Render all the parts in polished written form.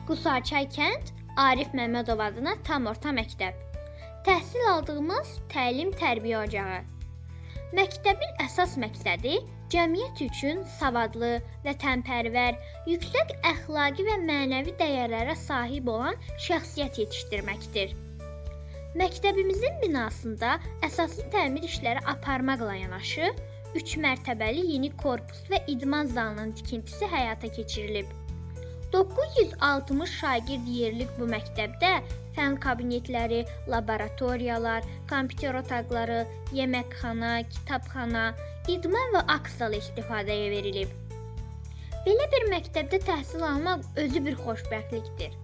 Qusarçay kənd Arif Məmmədov adına tam orta məktəb. Təhsil aldığımız təlim-tərbiyə ocağı. Məktəbin əsas məqsədi cəmiyyət üçün savadlı, vətənpərvər, yüksək əxlaqi və mənəvi dəyərlərə sahib olan şəxsiyyət yetişdirməkdir. Məktəbimizin binasında əsaslı təmir işləri aparmaqla yanaşı, 3 mərtəbəli yeni korpus və idman zalının tikintisi həyata keçirilib. 960 şagird yerlik bu məktəbdə fənn kabinetləri, laboratoriyalar, kompüter otaqları, yeməkxana, kitabxana, idman və aks zalı istifadəyə verilib. Belə bir məktəbdə təhsil almaq özü bir xoşbəxtlikdir.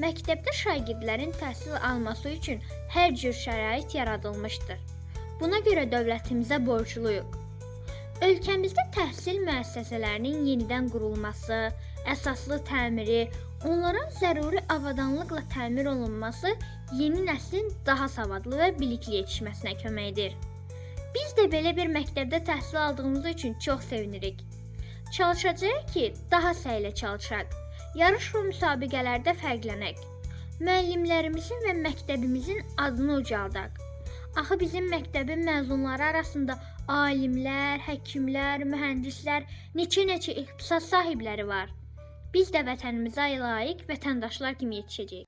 Məktəbdə şagirdlərin təhsil alması üçün hər cür şərait yaradılmışdır. Buna görə dövlətimizə borcluyuq. Ölkəmizdə təhsil müəssisələrinin yenidən qurulması, əsaslı təmiri, onların zəruri avadanlıqla təmir olunması yeni nəslin daha savadlı və bilikli yetişməsinə kömək edir. Biz də belə bir məktəbdə təhsil aldığımız üçün çox sevinirik. Çalışacağıq ki, daha səylə çalışaq. Yarış və müsabiqələrdə fərqlənək. Müəllimlərimizin və məktəbimizin adını ucaldaq. Axı bizim məktəbin məzunları arasında alimlər, həkimlər, mühəndislər, neçə ixtisas sahibləri var. Biz də vətənimizə layiq vətəndaşlar kimi yetişəcəyik.